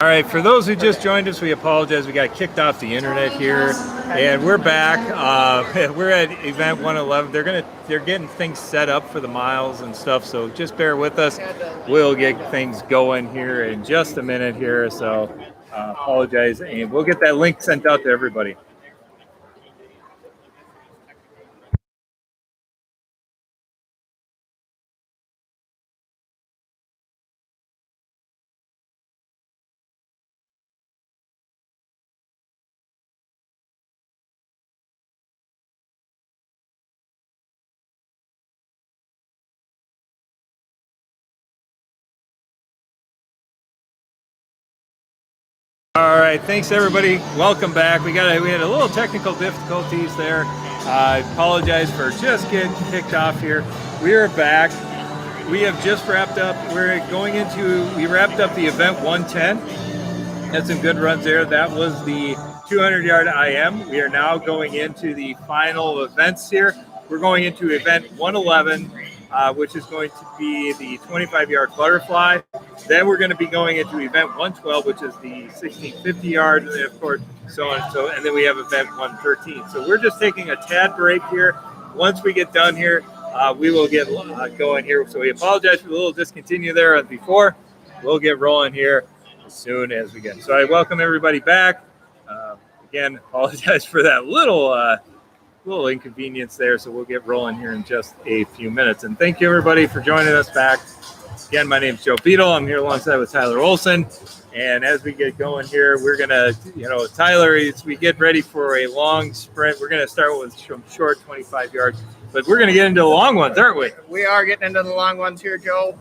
All right, for those who just joined us, we apologize. We got kicked off the internet here, and we're back. We're at event 111. They're getting things set up for the miles and stuff. So just bear with us. We'll get things going here in just a minute here. So apologize, and we'll get that link sent out to everybody. All right, thanks everybody. Welcome back. We had a little technical difficulties there. I apologize for just getting kicked off here. We are back. We have just wrapped up. We wrapped up the event 110. Had some good runs there. That was the 200-yard IM. We are now going into the final events here. We're going into event 111, which is going to be the 25-yard butterfly. Then we're going to be going into event 112, which is the 1650-yard, and then of course so on and so. And then we have event 113. So we're just taking a tad break here. Once we get done here, we will get going here. So we apologize for the little discontinue there before. We'll get rolling here as soon as we get. So I welcome everybody back. Again, apologize for that little inconvenience there. So we'll get rolling here in just a few minutes. And thank you everybody for joining us back. Again, my name is Joe Beadle. I'm here alongside with Tyler Olson. And as we get going here, we're going to, Tyler, as we get ready for a long sprint, we're going to start with some short 25 yards. But we're going to get into the long ones, aren't we? We are getting into the long ones here, Joe.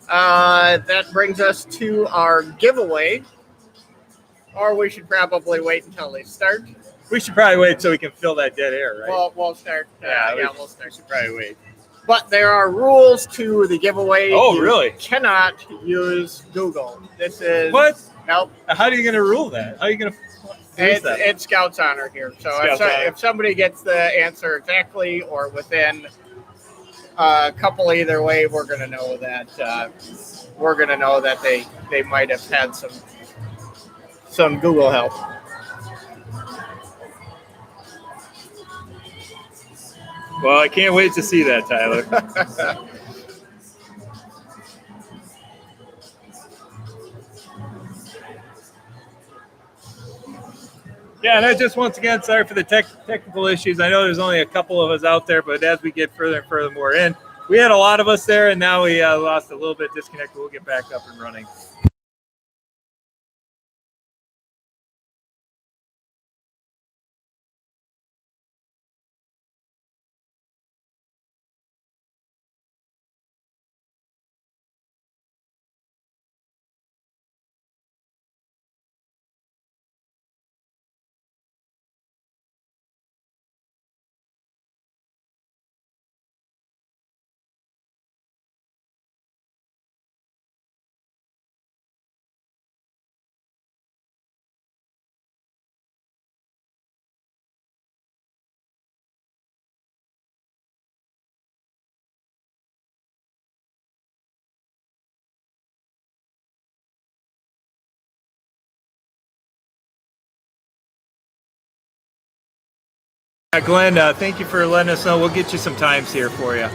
That brings us to our giveaway. Or we should probably wait until they start. We should probably wait so we can fill that dead air, right? Well, we'll start. We'll start. We should probably wait. But there are rules to the giveaway. Oh, really? You cannot use Google. This is what? Nope. How are you going to rule that? How are you going to? It's Scout's honor here. So if somebody gets the answer exactly or within a couple either way, we're going to know that they might have had some Google help. Well, I can't wait to see that, Tyler. Yeah, and I just once again, sorry for the technical issues. I know there's only a couple of us out there, but as we get further and further more in, we had a lot of us there, and now we lost a little bit disconnect. We'll get back up and running. Glenn, thank you for letting us know. We'll get you some times here for you.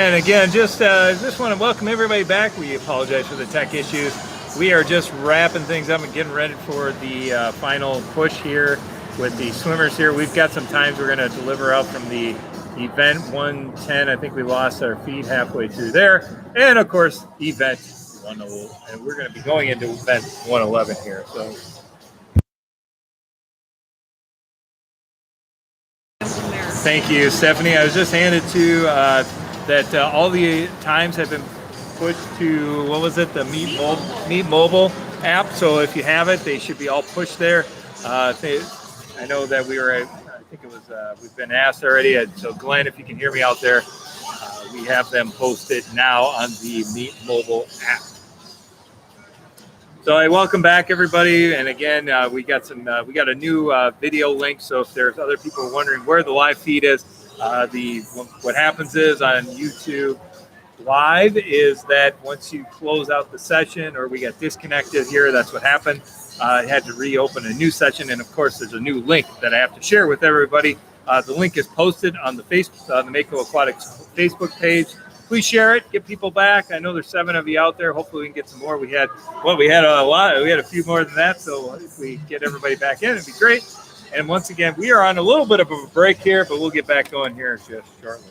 And again, just want to welcome everybody back. We apologize for the tech issues. We are just wrapping things up and getting ready for the final push here with the swimmers here. We've got some times we're going to deliver out from the event 110. I think we lost our feed halfway through there. And of course, event 111. And we're going to be going into event 111 here. So. Thank you, Stephanie. I was just handed to that all the times have been pushed to, what was it, the Meet Mobile app. So if you have it, they should be all pushed there. I know that I think it was, we've been asked already. So Glenn, if you can hear me out there, we have them posted now on the Meet Mobile app. So welcome back, everybody. And again, we got a new video link. So if there's other people wondering where the live feed is, what happens is on YouTube Live is that once you close out the session or we get disconnected here, that's what happened. I had to reopen a new session, and of course, there's a new link that I have to share with everybody. The link is posted on the Mako Aquatics Facebook page. Please share it, get people back. I know there's 7 of you out there. Hopefully we can get some more. We had a lot. We had a few more than that. So if we get everybody back in, it'd be great. And once again, we are on a little bit of a break here, but we'll get back going here just shortly.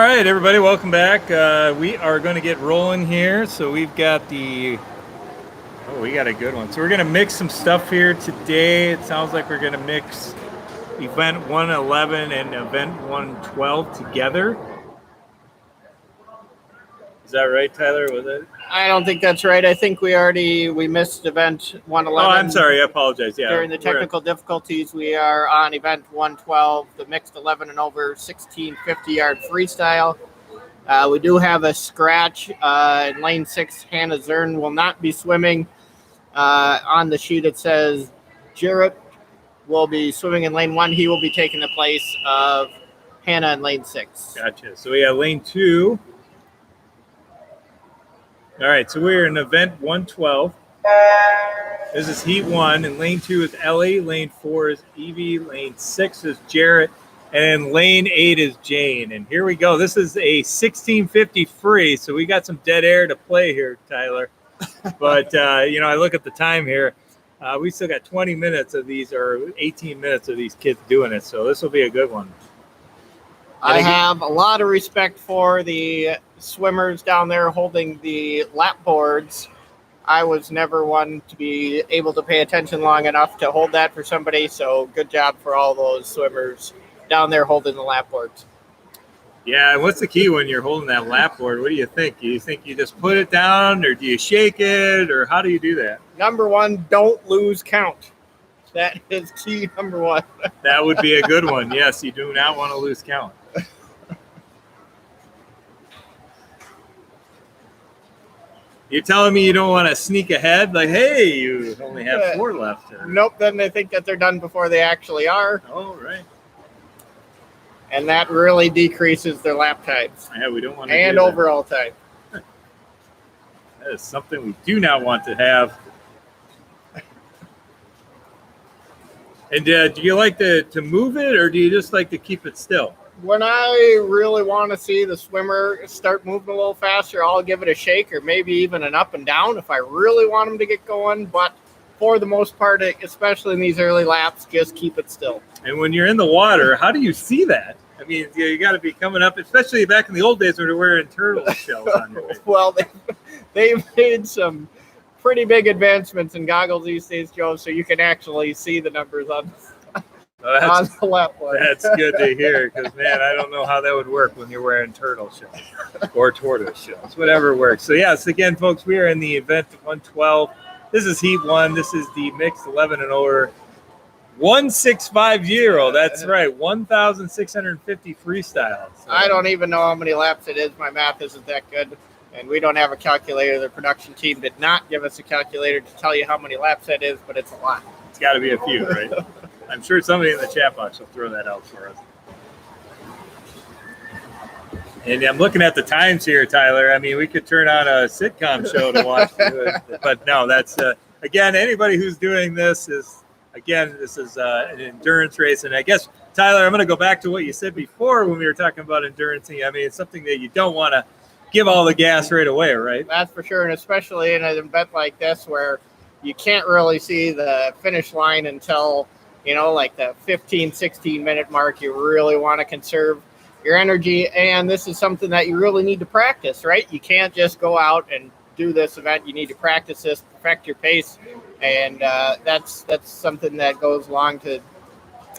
All right, everybody, welcome back. We are going to get rolling here. So we've got we got a good one. So we're going to mix some stuff here today. It sounds like we're going to mix event 111 and event 112 together. Is that right, Tyler? Was it? I don't think that's right. I think we missed event 111. Oh, I'm sorry. I apologize. Yeah. During the technical difficulties, we are on event 112, the mixed 11 and over 1650 yard freestyle. We do have a scratch in lane 6. Hannah Zern will not be swimming. On the sheet, it says Jarrett will be swimming in lane 1. He will be taking the place of Hannah in lane 6. Gotcha. So we have lane 2. All right, so we're in event 112. This is heat 1, and lane 2 is Ellie, lane 4 is Evie, lane 6 is Jarrett, and lane 8 is Jane. And here we go. This is a 1650 free, so we got some dead air to play here, Tyler. But, I look at the time here. We still got 20 minutes of these, or 18 minutes of these kids doing it, so this will be a good one. I have a lot of respect for the swimmers down there holding the lap boards. I was never one to be able to pay attention long enough to hold that for somebody, so good job for all those swimmers down there holding the lap boards. Yeah, what's the key when you're holding that lap board? What do you think? Do you think you just put it down, or do you shake it, or how do you do that? Number 1, don't lose count. That is key number 1. That would be a good one. Yes, you do not want to lose count. You're telling me you don't want to sneak ahead? Like, hey, you only have 4 left. Nope, then they think that they're done before they actually are. Oh, right. And that really decreases their lap times. Yeah, we don't want to and do overall time. That is something we do not want to have. And do you like to move it, or do you just like to keep it still? When I really want to see the swimmer start moving a little faster, I'll give it a shake or maybe even an up and down if I really want them to get going. But for the most part, especially in these early laps, just keep it still. And when you're in the water, how do you see that? I mean, you got to be coming up, especially back in the old days when we were wearing turtle shells on your face. Well, they've made some pretty big advancements in goggles these days, Joe, so you can actually see the numbers on the lap line. That's good to hear, because, man, I don't know how that would work when you're wearing turtle shells or tortoise shells, whatever works. So, yes, again, folks, we are in the event of 112. This is heat 1. This is the mixed 11 and over. 1650. That's right. 1,650 freestyle. So. I don't even know how many laps it is. My math isn't that good. And we don't have a calculator. The production team did not give us a calculator to tell you how many laps that is, but it's a lot. It's got to be a few, right? I'm sure somebody in the chat box will throw that out for us. And I'm looking at the times here, Tyler. I mean, we could turn on a sitcom show to watch. But no, that's, again, anybody who's doing this is, this is an endurance race. And I guess, Tyler, I'm going to go back to what you said before when we were talking about endurance. I mean, it's something that you don't want to give all the gas right away, right? That's for sure. And especially in an event like this where you can't really see the finish line until, like the 15, 16-minute mark. You really want to conserve your energy. And this is something that you really need to practice, right? You can't just go out and do this event. You need to practice this, perfect your pace. And that's something that goes along to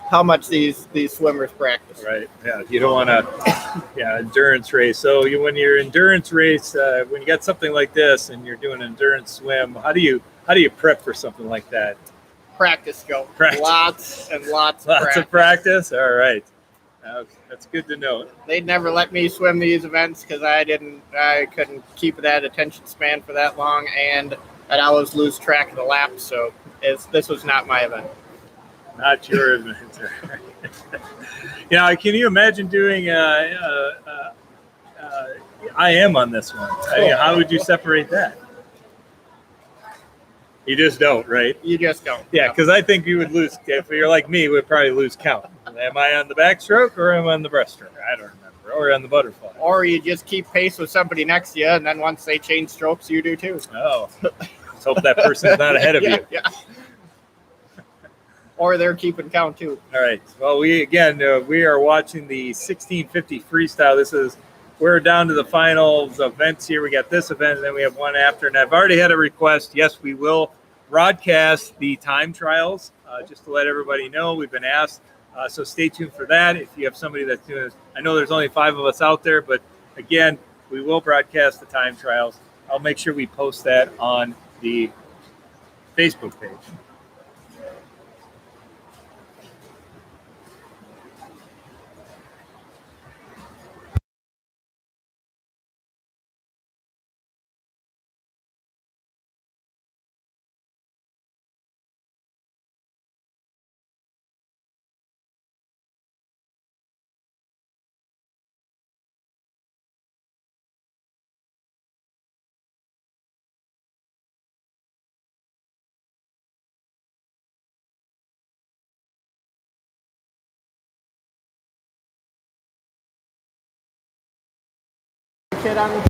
how much these swimmers practice. Right. Yeah. You don't want to, endurance race. So when you're endurance race, when you got something like this and you're doing an endurance swim, how do you prep for something like that? Practice, Joe. Practice. Lots and lots of practice. All right. That's good to know. They'd never let me swim these events because I couldn't keep that attention span for that long, and I'd always lose track of the laps. So this was not my event. Not your event. Can you imagine doing IM on this one? I mean, how would you separate that? You just don't, right? You just don't. Yeah, because I think you would lose. If you're like me, we'd probably lose count. Am I on the backstroke or am I on the breaststroke? I don't remember. Or on the butterfly. Or you just keep pace with somebody next to you, and then once they change strokes, you do too. Oh, let's hope that person's not ahead of you. Yeah. Or they're keeping count too. All right. Well, we are watching the 1650 freestyle. This is we're down to the finals events here. We got this event, and then we have one after. And I've already had a request. Yes, we will broadcast the time trials, just to let everybody know. We've been asked, so stay tuned for that. If you have somebody that's doing this, I know there's only 5 of us out there, but again, we will broadcast the time trials. I'll make sure we post that on the Facebook page. Kid on.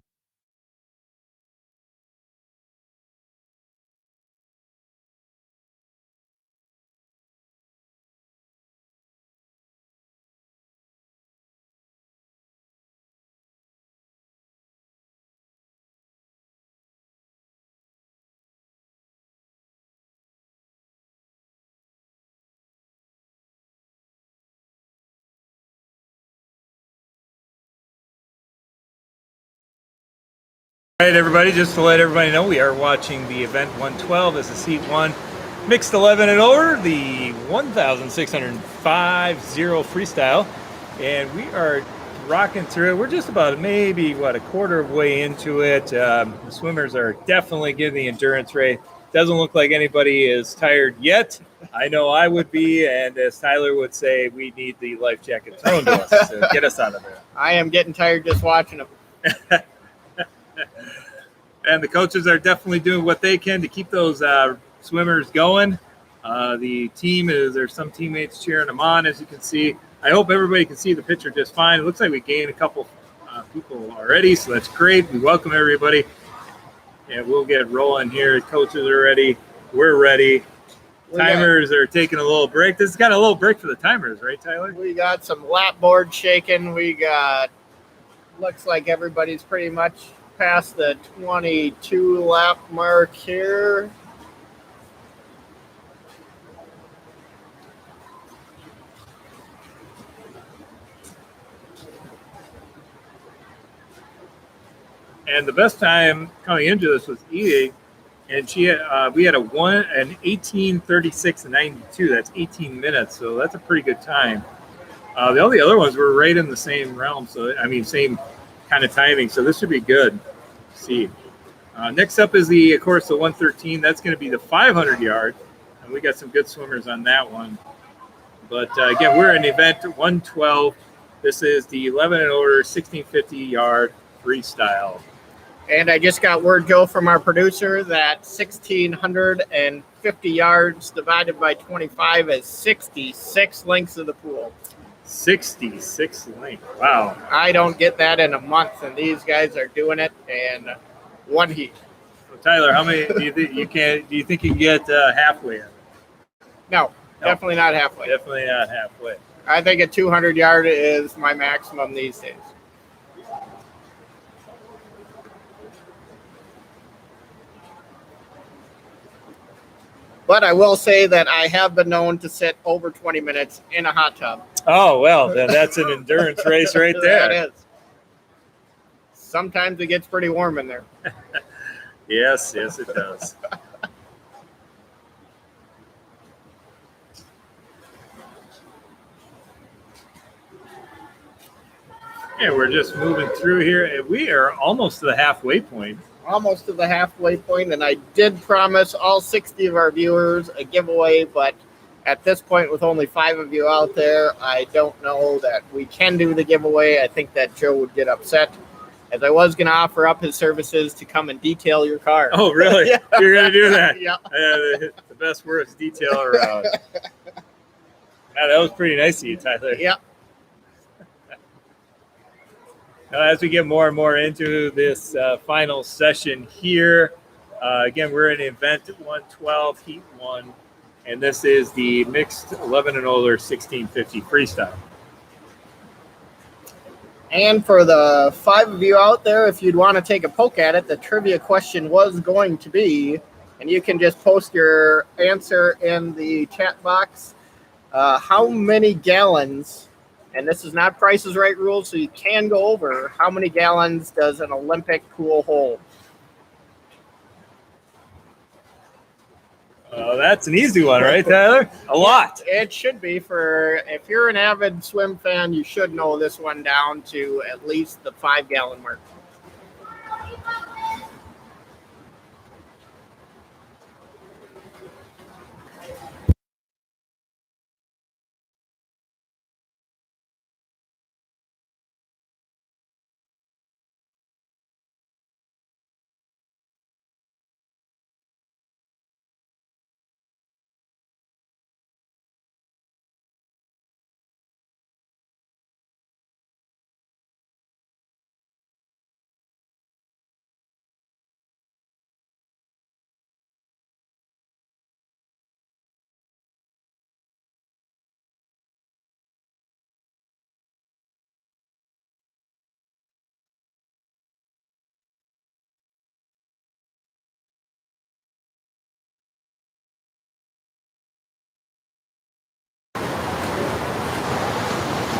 All right, everybody, just to let everybody know, we are watching the event 112 as a Seat 1 mixed 11 and over, the 1,605 freestyle, and we are rocking through it. We're just about maybe, a quarter of way into it. The swimmers are definitely getting the endurance rate. Doesn't look like anybody is tired yet. I know I would be, and as Tyler would say, we need the life jacket thrown to us to get us out of there. I am getting tired just watching them. And the coaches are definitely doing what they can to keep those swimmers going. The team there's some teammates cheering them on, as you can see. I hope everybody can see the picture just fine. It looks like we gained a couple people already, so that's great. We welcome everybody. And we'll get rolling here. Coaches are ready. We're ready. Timers are taking a little break. This has got a little break for the timers, right, Tyler? We got some lap board shaking. Looks like everybody's pretty much past the 22 lap mark here. And the best time coming into this was Edie, and we had an 18:36:92. That's 18 minutes, so that's a pretty good time. All the other ones were right in the same realm, so same kind of timing. So this should be good. Let's see. Next up is the 113. That's going to be the 500 yard, and we got some good swimmers on that one. But again, we're in event 112. This is the 11 and over 1650 yard freestyle. And I just got word, Joe, from our producer that 1,650 yards divided by 25 is 66 lengths of the pool. 66 length. Wow. I don't get that in a month, and these guys are doing it in one heat. So Tyler, how many do you think you can get halfway? No, definitely not halfway. Definitely not halfway. I think a 200 yard is my maximum these days. But I will say that I have been known to sit over 20 minutes in a hot tub. Oh, well, then that's an endurance race right there. That is. Sometimes it gets pretty warm in there. Yes, it does. Yeah, we're just moving through here, and we are almost to the halfway point. Almost to the halfway point, and I did promise all 60 of our viewers a giveaway, but at this point, with only 5 of you out there, I don't know that we can do the giveaway. I think that Joe would get upset, as I was going to offer up his services to come and detail your car. Oh, really? Yeah. You're going to do that? Yeah. The best words, detail around. Yeah, that was pretty nice of you, Tyler. Yeah. As we get more and more into this final session here, again, we're in event 112, heat 1, and this is the mixed 11 and older 1650 freestyle. And for the 5 of you out there, if you'd want to take a poke at it, the trivia question was going to be, and you can just post your answer in the chat box, how many gallons, and this is not Price is Right rules, so you can go over, how many gallons does an Olympic pool hold? That's an easy one, right, Tyler? A lot. It should be. If you're an avid swim fan, you should know this one down to at least the 5-gallon mark.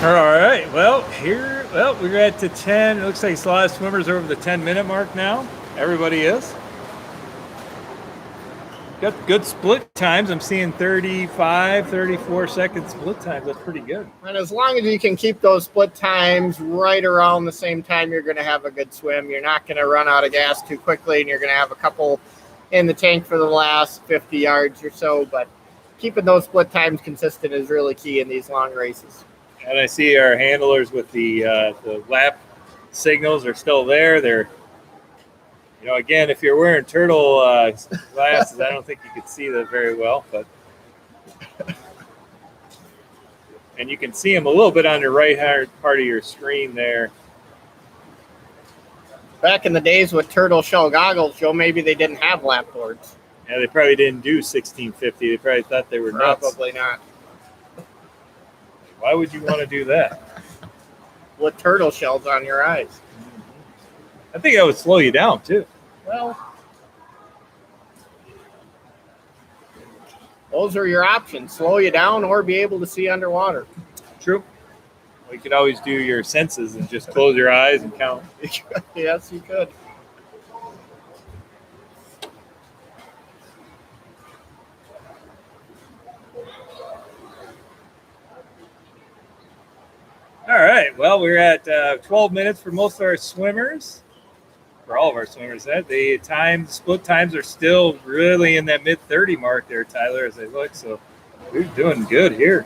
All right. Well, we're at the 10. It looks like a lot of swimmers are over the 10-minute mark now. Everybody is. Got good split times. I'm seeing 35, 34-second split times. That's pretty good. And as long as you can keep those split times right around the same time, you're going to have a good swim. You're not going to run out of gas too quickly, and you're going to have a couple in the tank for the last 50 yards or so. But keeping those split times consistent is really key in these long races. And I see our handlers with the lap signals are still there. They're, again, if you're wearing turtle glasses, I don't think you could see that very well. But and you can see them a little bit on your right part of your screen there. Back in the days with turtle shell goggles, Joe, maybe they didn't have lap boards. Yeah, they probably didn't do 1650. They probably thought they were nuts. Probably not. Why would you want to do that? With turtle shells on your eyes. I think that would slow you down, too. Well, those are your options. Slow you down or be able to see underwater. True. Well, you could always do your senses and just close your eyes and count. Yes, you could. All right. Well, we're at 12 minutes for most of our swimmers. For all of our swimmers, the split times are still really in that mid-30 mark there, Tyler, as I look. So we're doing good here.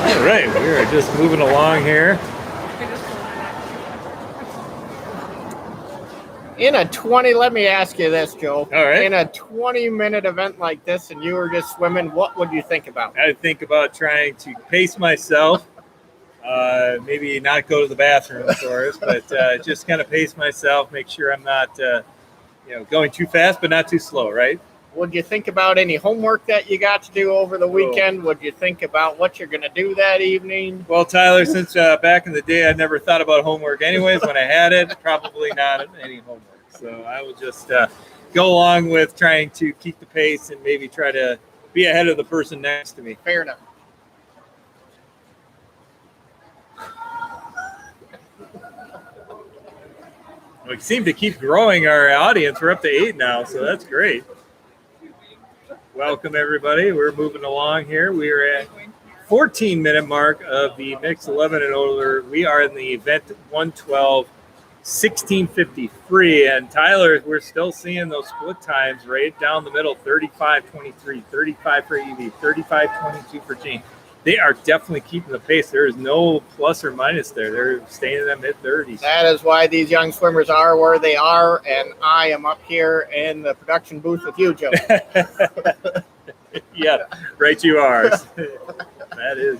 All right, we are just moving along here. Let me ask you this, Joe. All right. In a 20-minute event like this and you were just swimming, what would you think about? I'd think about trying to pace myself, maybe not go to the bathroom, of course, but just kind of pace myself, make sure I'm not going too fast, but not too slow, right? Would you think about any homework that you got to do over the weekend? Would you think about what you're going to do that evening? Well, Tyler, since back in the day, I never thought about homework anyways. When I had it, probably not any homework. So I will just go along with trying to keep the pace and maybe try to be ahead of the person next to me. Fair enough. We seem to keep growing our audience. We're up to 8 now, so that's great. Welcome, everybody. We're moving along here. We are at 14-minute mark of the mixed 11 and older. We are in the event 112 16:53. And Tyler, we're still seeing those split times right down the middle, 35:23, 35 for Evie, 35:22 for Jane. They are definitely keeping the pace. There is no plus or minus there. They're staying in the mid-30s. That is why these young swimmers are where they are, and I am up here in the production booth with you, Joe. Yeah, right you are. That is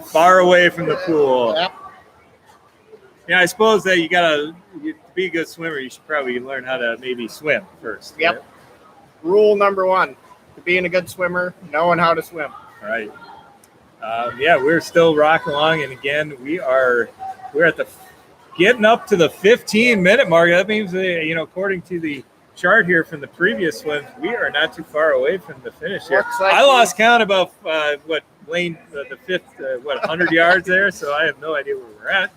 far away from the pool. Yep. Yeah, I suppose that to be a good swimmer, you should probably learn how to maybe swim first. Yep. Right? Rule number 1, to being a good swimmer, knowing how to swim. Right. Yeah, we're still rocking along, and again, we're at the getting up to the 15-minute mark. That means, according to the chart here from the previous swims, we are not too far away from the finish here. Looks like I lost count about lane the fifth 100 yards there, so I have no idea where we're at.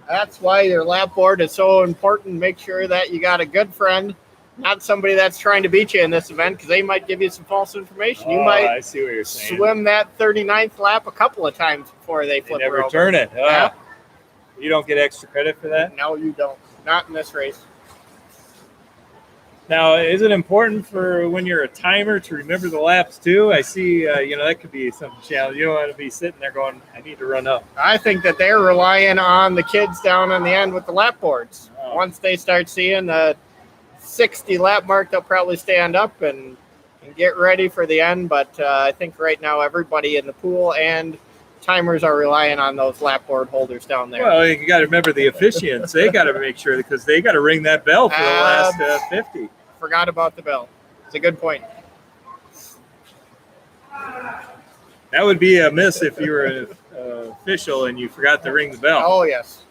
That's why your lap board is so important. Make sure that you got a good friend, not somebody that's trying to beat you in this event, because they might give you some false information. You might I see what you're saying. Swim that 39th lap a couple of times before they flip never over. Turn it. Yeah. You don't get extra credit for that? No, you don't. Not in this race. Now, is it important for when you're a timer to remember the laps too? I see, that could be some challenge. You don't want to be sitting there going, I need to run up. I think that they're relying on the kids down on the end with the lap boards. Oh. Once they start seeing the 60 lap mark, they'll probably stand up and get ready for the end. But I think right now everybody in the pool and timers are relying on those lap board holders down there. Well, you got to remember the officiants. They got to make sure, because they got to ring that bell for the last 50. Forgot about the bell. It's a good point. That would be a miss if you were an official and you forgot to ring the bell. Oh, yes.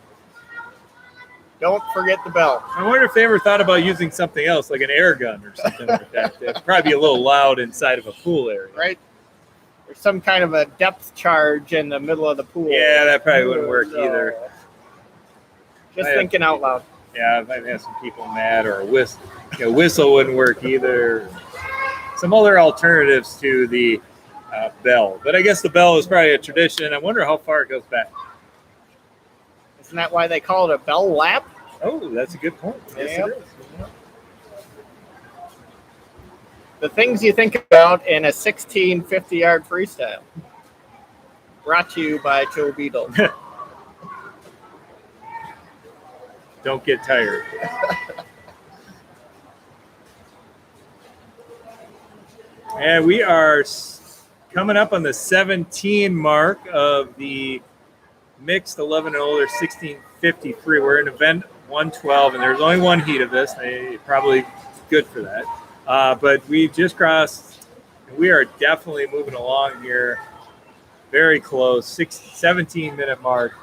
Don't forget the bell. I wonder if they ever thought about using something else, like an air gun or something like that. It'd probably be a little loud inside of a pool area. Right? There's some kind of a depth charge in the middle of the pool. Yeah, that probably wouldn't work either. Just thinking out loud. Yeah, I might have some people mad, or a whistle wouldn't work either. Some other alternatives to the bell. But I guess the bell is probably a tradition. I wonder how far it goes back. Isn't that why they call it a bell lap? Oh, that's a good point. Yes, Yep. it is. The things you think about in a 1650-yard freestyle. Brought to you by Joe Beadle. Don't get tired. And we are coming up on the 17 mark of the mixed 11 and older 1653. We're in event 112, and there's only one heat of this. Probably good for that. But we just crossed, and we are definitely moving along here. Very close, 17-minute mark.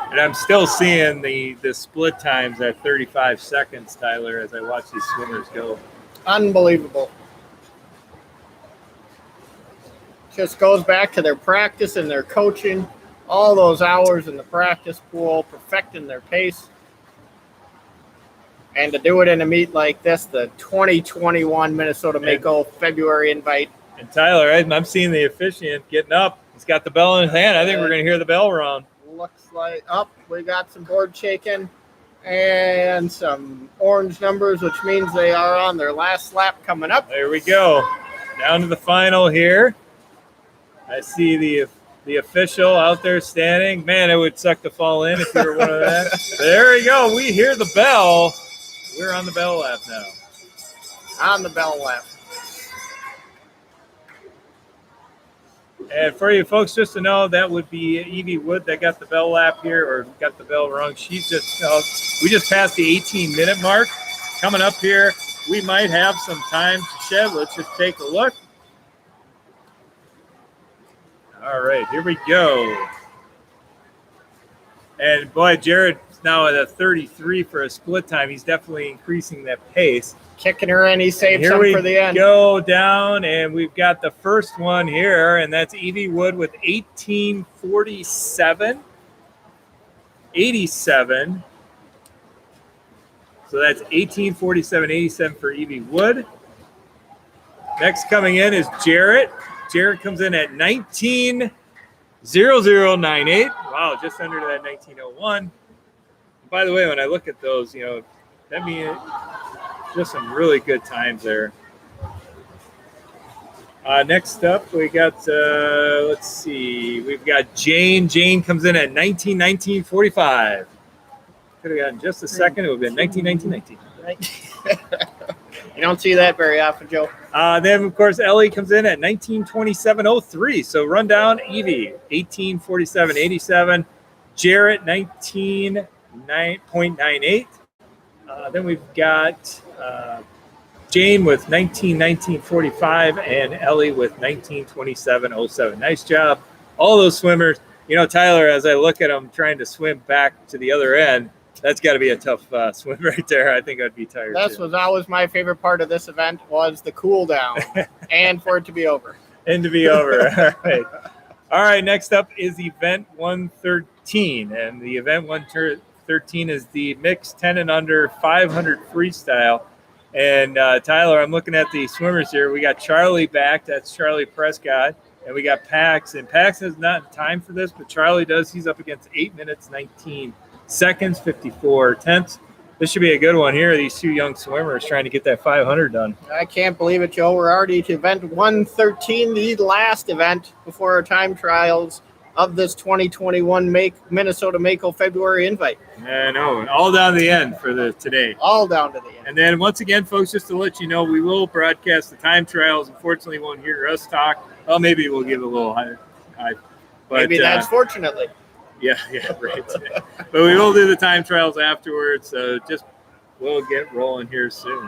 And I'm still seeing the split times at 35 seconds, Tyler, as I watch these swimmers go. Unbelievable. Just goes back to their practice and their coaching, all those hours in the practice pool, perfecting their pace. And to do it in a meet like this, the 2021 Minnesota Mako February invite. And Tyler, I'm seeing the officiant getting up. He's got the bell in his hand. I think we're going to hear the bell run. Looks like we got some board shaking and some orange numbers, which means they are on their last lap coming up. There we go. Down to the final here. I see the official out there standing. Man, it would suck to fall in if you were one of that. There we go. We hear the bell. We're on the bell lap now. On the bell lap. And for you folks, just to know, that would be Evie Wood that got the bell lap here, or got the bell rung. She's we just passed the 18-minute mark. Coming up here, we might have some time to shed. Let's just take a look. All right, here we go. And boy, Jared's now at a 33 for a split time. He's definitely increasing that pace. Kicking her in, he saved some for the end. Go down, and we've got the first one here, and that's Evie Wood with 18:47.87. So that's 18:47.87 for Evie Wood. Next coming in is Jarrett. Jarrett comes in at 19:20. 0098. Wow, just under that 1901. By the way, when I look at those, that means just some really good times there. Next up, we got, let's see, we've got Jane. Jane comes in at 19:19:45. Could have gotten just a second. It would have been 19:19:19. You don't see that very often, Joe. Then, of course, Ellie comes in at 19:27:03. So run down Evie, 18:47:87. Jarrett, 19.98. Then we've got Jane with 19:19:45 and Ellie with 19:27:07. Nice job, all those swimmers. Tyler, as I look at them trying to swim back to the other end, that's got to be a tough swim right there. I think I'd be tired. That was always my favorite part of this event, was the cool down and for it to be over. And to be over. All right. All right. Next up is event 113. And the event 113 is the mixed 10 and under 500 freestyle. And Tyler, I'm looking at the swimmers here. We got Charlie back. That's Charlie Prescott. And we got Pax. And Pax has not in time for this, but Charlie does. He's up against 8 minutes, 19 seconds, 54 tenths. This should be a good one here. These two young swimmers trying to get that 500 done. I can't believe it, Joe. We're already to event 113, the last event before our time trials of this 2021 Minnesota Mako February invite. I know. All down to the end for today. All down to the end. And then once again, folks, just to let you know, we will broadcast the time trials. Unfortunately, you won't hear us talk. Well, maybe we'll give a little high. But, maybe that's fortunately. Yeah, right. But we will do the time trials afterwards, so we'll get rolling here soon.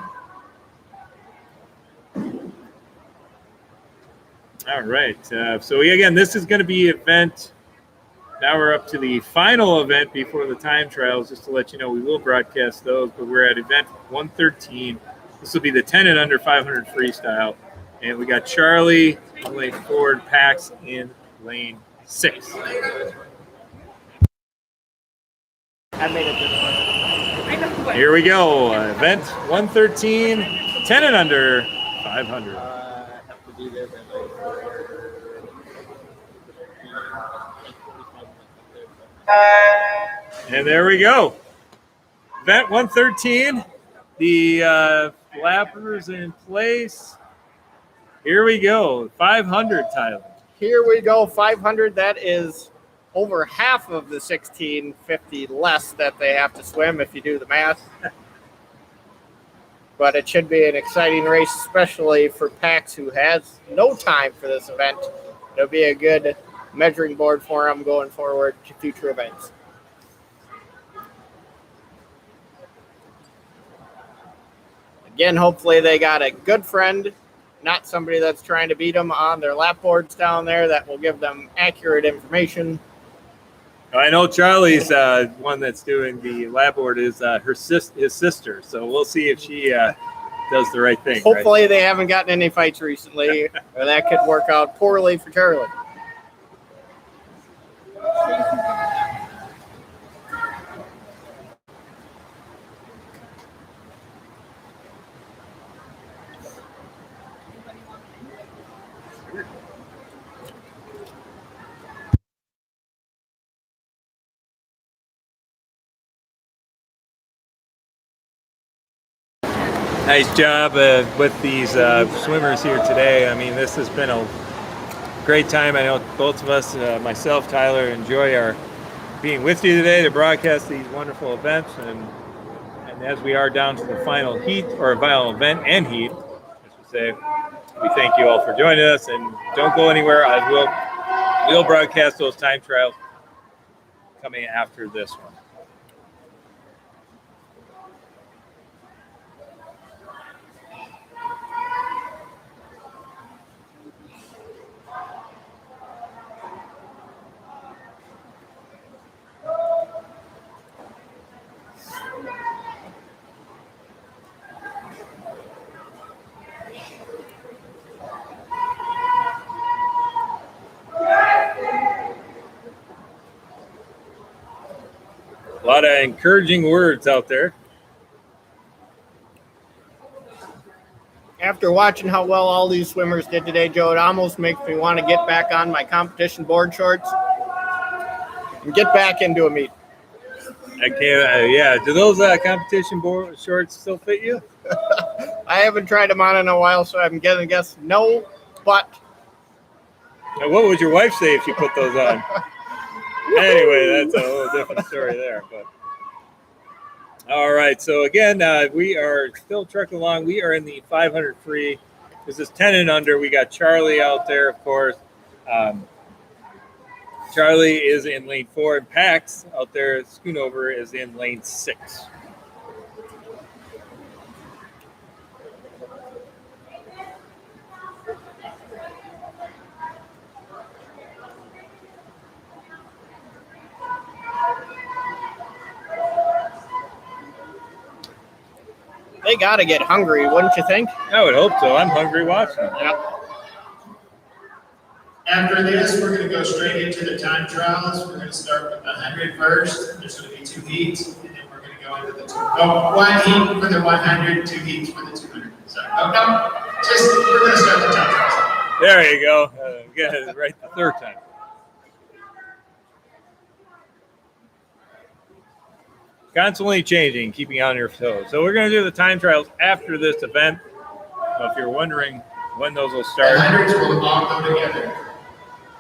All right. So again, this is going to be event. Now we're up to the final event before the time trials. Just to let you know, we will broadcast those, but we're at event 113. This will be the 10 and under 500 freestyle, and we got Charlie in lane 4, Pax in lane 6. I made it this one. Here we go. Event 113, 10 and under 500. I have to be there by And there we go. Event 113. The flappers in place. Here we go. 500, Tyler. Here we go. 500. That is over half of the 1650 less that they have to swim if you do the math. But it should be an exciting race, especially for Pax, who has no time for this event. It'll be a good measuring board for him going forward to future events. Again, hopefully they got a good friend, not somebody that's trying to beat them on their lap boards down there, that will give them accurate information. I know Charlie's one that's doing the lap board is his sister, so we'll see if she does the right thing. Hopefully they haven't gotten any fights recently, or that could work out poorly for Charlie. Nice job with these swimmers here today. I mean, this has been a great time. I know both of us, myself, Tyler, enjoy our being with you today to broadcast these wonderful events. And as we are down to the final heat, or final event and heat, as we say, we thank you all for joining us. And don't go anywhere. We'll broadcast those time trials coming after this one. A lot of encouraging words out there. After watching how well all these swimmers did today, Joe, it almost makes me want to get back on my competition board shorts and get back into a meet. I can't. Yeah. Do those competition shorts still fit you? I haven't tried them on in a while, so I'm gonna guess no. But Now, what would your wife say if you put those on? Anyway, that's a little different story there. But all right. So again, we are still trucking along. We are in the 500 free. This is 10 and under. We got Charlie out there, of course. Charlie is in lane 4, and Pax out there, Schoonover, is in lane 6. they gotta get hungry, wouldn't you think? I would hope so. I'm hungry watching. Yep. After this, we're going to go straight into the time trials. We're going to start with the 100 first. There's going to be 2 heats, and then we're going to go into the 1 heat for the 100, 2 heats for the 200. So, we're going to start the time trials. There you go. Got it right the third time. Constantly changing, keeping on your toes. So we're going to do the time trials after this event. So if you're wondering when those will The start. 100s will all go together.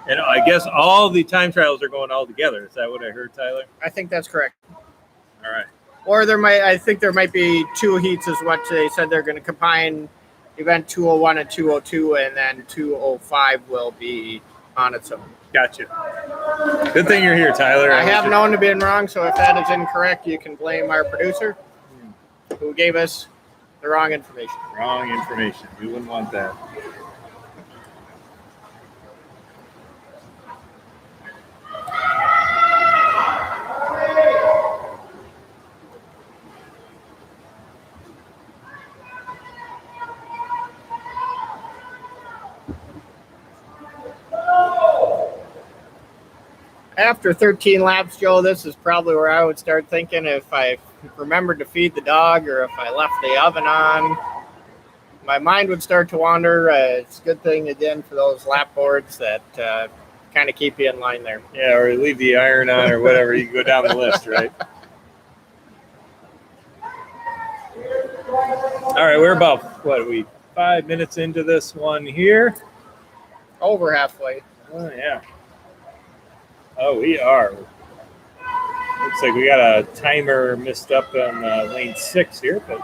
And I guess all the time trials are going all together. Is that what I heard, Tyler? I think that's correct. All right. Or I think there might be 2 heats is what they said they're going to combine event 201 and 202, and then 205 will be on its own. Gotcha. Good thing you're here, Tyler. I have known to be wrong, so if that is incorrect, you can blame our producer who gave us the wrong information. Wrong information. We wouldn't want that. After 13 laps, Joe, this is probably where I would start thinking if I remembered to feed the dog or if I left the oven on. My mind would start to wander. It's a good thing, again, for those lap boards that kind of keep you in line there. Yeah, or leave the iron on or whatever. You can go down the list, right? All right, we're about, 5 minutes into this one here? Over halfway. Oh, yeah. Oh, we are. Looks like we got a timer missed up on lane 6 here, but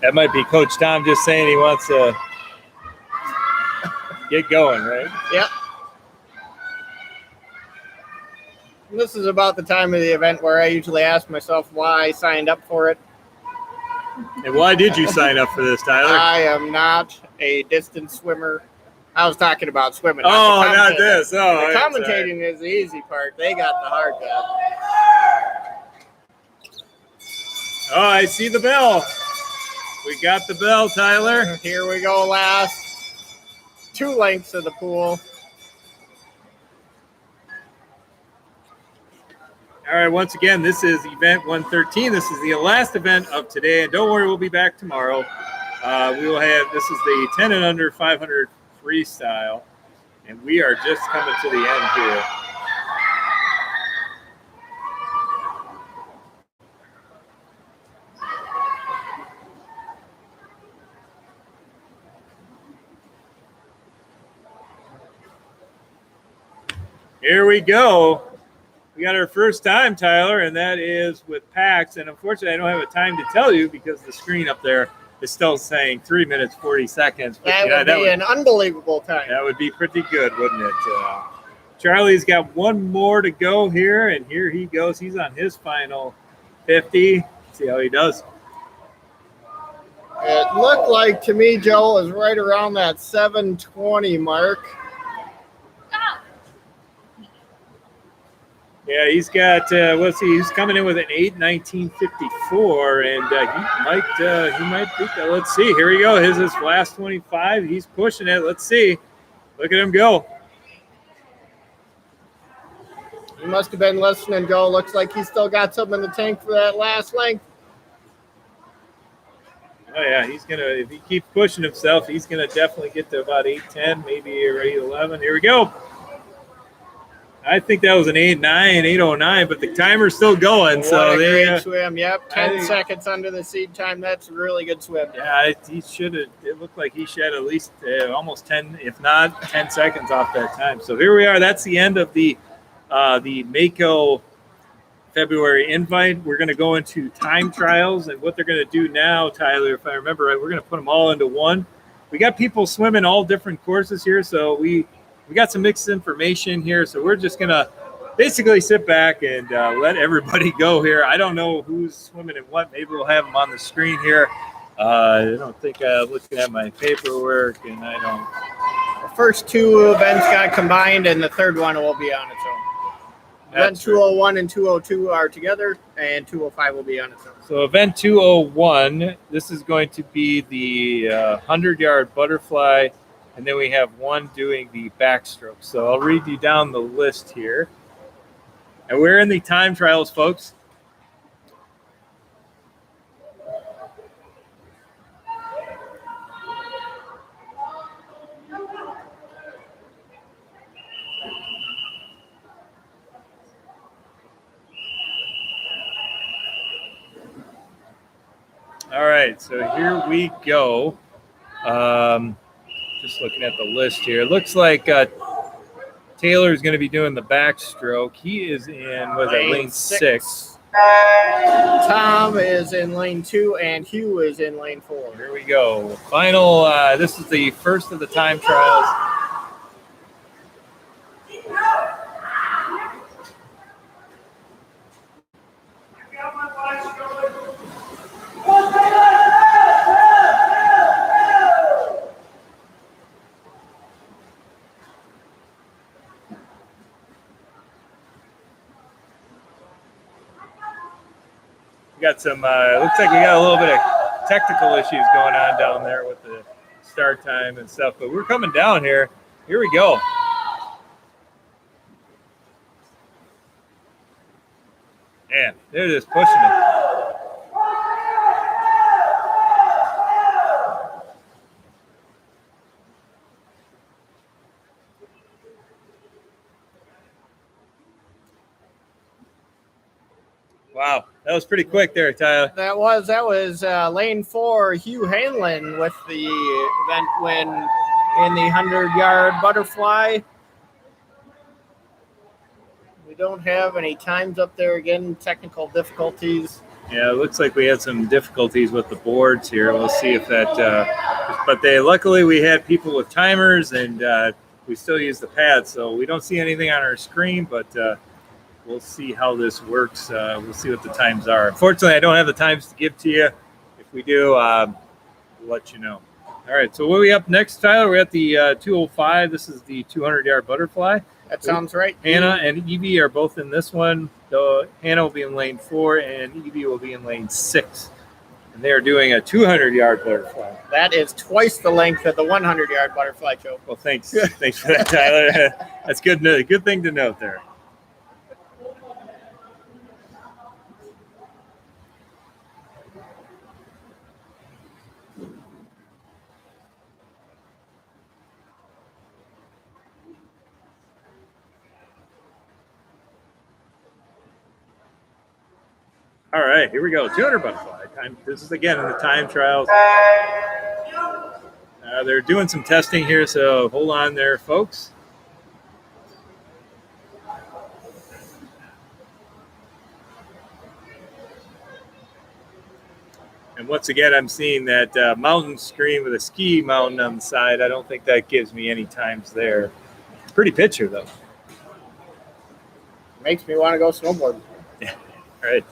that might be Coach Tom just saying he wants to get going, right? Yep. This is about the time of the event where I usually ask myself why I signed up for it. And why did you sign up for this, Tyler? I am not a distance swimmer. I was talking about swimming. Not this. The commentating is the easy part. They got the hard job. Oh, I see the bell. We got the bell, Tyler. Here we go, last 2 lengths of the pool. All right, once again, this is event 113. This is the last event of today. And don't worry, we'll be back tomorrow. We will have, this is the 10 and under 500 freestyle. And we are just coming to the end here. Here we go. We got our first time, Tyler, and that is with Pax. And unfortunately, I don't have a time to tell you because the screen up there is still saying 3 minutes, 40 seconds. But That would be an unbelievable time. That would be pretty good, wouldn't it? Charlie's got one more to go here, and here he goes. He's on his final 50. See how he does. It looked like to me, Joe, is right around that 720 mark. Yeah, he's got let's see, he's coming in with an 8:19.54, and he might beat that. Let's see. Here we go. His last 25. He's pushing it. Let's see. Look at him go. He must have been listening, Joe. Looks like he's still got something in the tank for that last length. Oh yeah, he's gonna, if he keeps pushing himself, he's gonna definitely get to about 8:10, maybe 8:11. Here we go. I think that was an 8:09, 8:09, but the timer's still going. So what a they great swim. Yep, 10 seconds under the seed time. That's a really good swim. Yeah, he should have. It looked like he should at least almost 10, if not 10 seconds off that time. So here we are. That's the end of the Mako February invite. We're going to go into time trials, and what they're going to do now, Tyler, if I remember right, we're going to put them all into one. We got people swimming all different courses here, so we got some mixed information here. So we're just going to basically sit back and let everybody go here. I don't know who's swimming and what. Maybe we'll have them on the screen here. I don't think I'm looking at my paperwork, and I don't. The first two events got combined, and the third one will be on its own. Event 201 and 202 are together, and 205 will be on its own. So event 201, this is going to be the 100-yard butterfly, and then we have one doing the backstroke. So I'll read you down the list here. And we're in the time trials, folks. All right, so here we go. Just looking at the list here. It looks like Taylor is going to be doing the backstroke. He is in, lane 6. Tom is in lane 2, and Hugh is in lane 4. Here we go. Final, this is the first of the time trials. Got some, looks like we got a little bit of technical issues going on down there with the start time and stuff, but we're coming down here. Here we go. Man, they're just pushing it. Wow, that was pretty quick there, Tyler. That was lane 4, Hugh Hanlon with the event win in the 100-yard butterfly. We don't have any times up there again, technical difficulties. Yeah, it looks like we had some difficulties with the boards here. We'll see if that, but luckily we had people with timers, and we still use the pad, so we don't see anything on our screen, but we'll see how this works. We'll see what the times are. Unfortunately, I don't have the times to give to you. If we do, we'll let you know. All right, so what are we up next, Tyler? We're at the 205. This is the 200-yard butterfly. That sounds right. Hannah and Evie are both in this one. So Hannah will be in lane 4, and Evie will be in lane 6. And they are doing a 200-yard butterfly. That is twice the length of the 100-yard butterfly, Joe. Well, thanks. Thanks for that, Tyler. That's good. Good thing to note there. All right, here we go. 200 butterfly time. This is again in the time trials. They're doing some testing here, so hold on there, folks. And once again, I'm seeing that mountain screen with a ski mountain on the side. I don't think that gives me any times there. Pretty picture, though. makes me want to go snowboard. Yeah, right.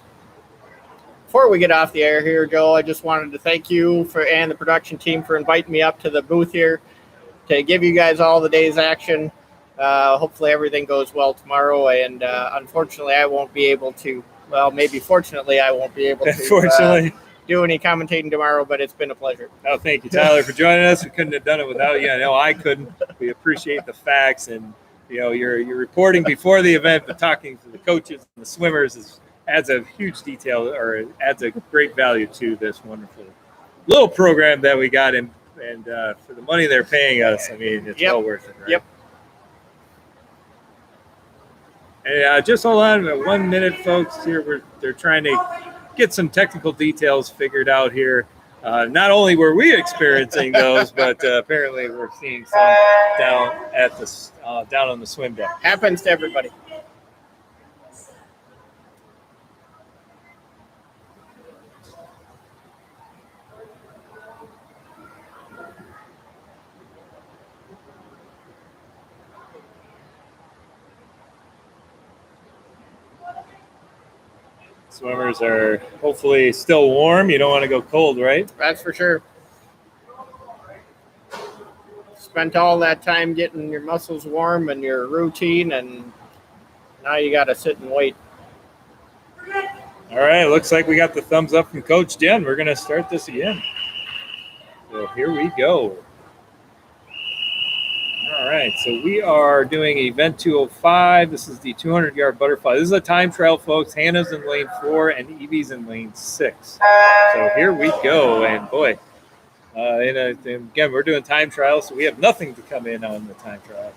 Before we get off the air here, Joe, I just wanted to thank you and the production team for inviting me up to the booth here to give you guys all the day's action. Hopefully everything goes well tomorrow, and unfortunately I won't be able to. Well, maybe fortunately I won't be able to do any commentating tomorrow, but it's been a pleasure. Oh, thank you, Tyler, for joining us. We couldn't have done it without you. I know I couldn't. We appreciate the facts, and you're reporting before the event, but talking to the coaches and the swimmers adds a huge detail, or adds a great value to this wonderful little program that we got in. And for the money they're paying us, I mean, it's well worth it, right? Yep. And just hold on 1 minute, folks. Here they're trying to get some technical details figured out here. Not only were we experiencing those, but apparently we're seeing some down on the swim deck. Happens to everybody. Swimmers are hopefully still warm. You don't want to go cold, right? That's for sure. Spent all that time getting your muscles warm and your routine, and now you got to sit and wait. All right, looks like we got the thumbs up from Coach Jen. We're going to start this again. So here we go. All right, so we are doing event 205. This is the 200-yard butterfly. This is a time trial, folks. Hannah's in lane 4 and Evie's in lane 6. So here we go, and boy, and again, we're doing time trials, so we have nothing to come in on the time trial.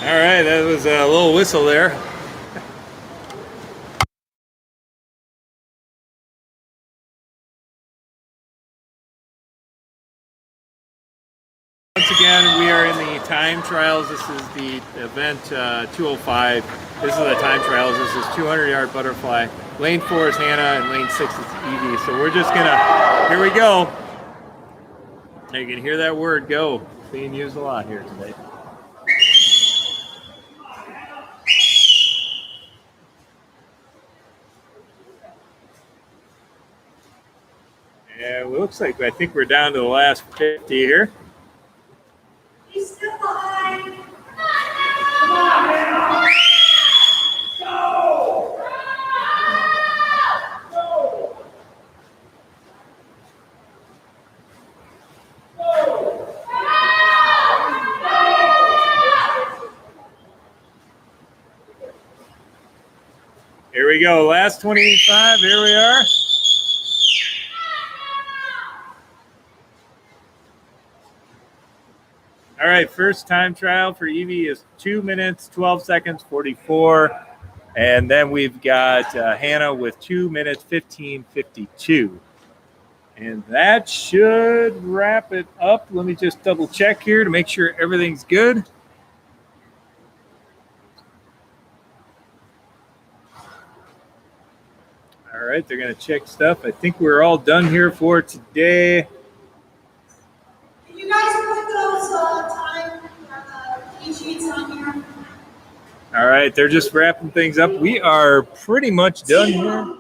All right, that was a little whistle there. Once again, we are in the time trials. This is the event 205. This is the time trials. This is 200-yard butterfly. Lane 4 is Hannah, and lane 6 is Evie. So we're just gonna, here we go. Now you can hear that word "go" being used a lot here today. Yeah, it looks like I think we're down to the last 50 here. He's still behind. Come on, man. Go! Go! Here we go, last 25, here we are. All right, first time trial for Evie is 2 minutes, 12 seconds, 44. And then we've got Hannah with 2 minutes, 15:52. And that should wrap it up. Let me just double check here to make sure everything's good. All right, they're going to check stuff. I think we're all done here for today. Can you guys put those time key sheets on here? All right, they're just wrapping things up. We are pretty much done here.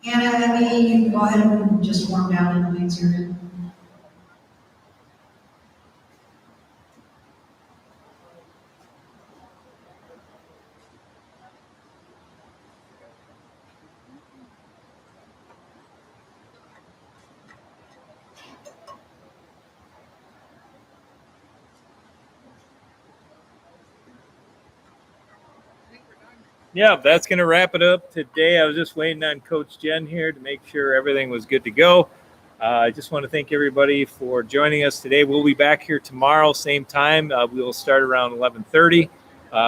Hannah, Evie, you can go ahead and just warm down in the lanes you're in. Yeah, that's going to wrap it up today. I was just waiting on Coach Jen here to make sure everything was good to go. I just want to thank everybody for joining us today. We'll be back here tomorrow, same time. We will start around 11:30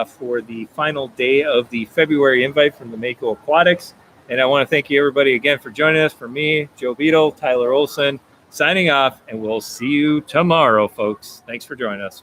for the final day of the February invite from the Mako Aquatics. And I want to thank you, everybody, again for joining us. For me, Joe Beadle, Tyler Olson, signing off, and we'll see you tomorrow, folks. Thanks for joining us.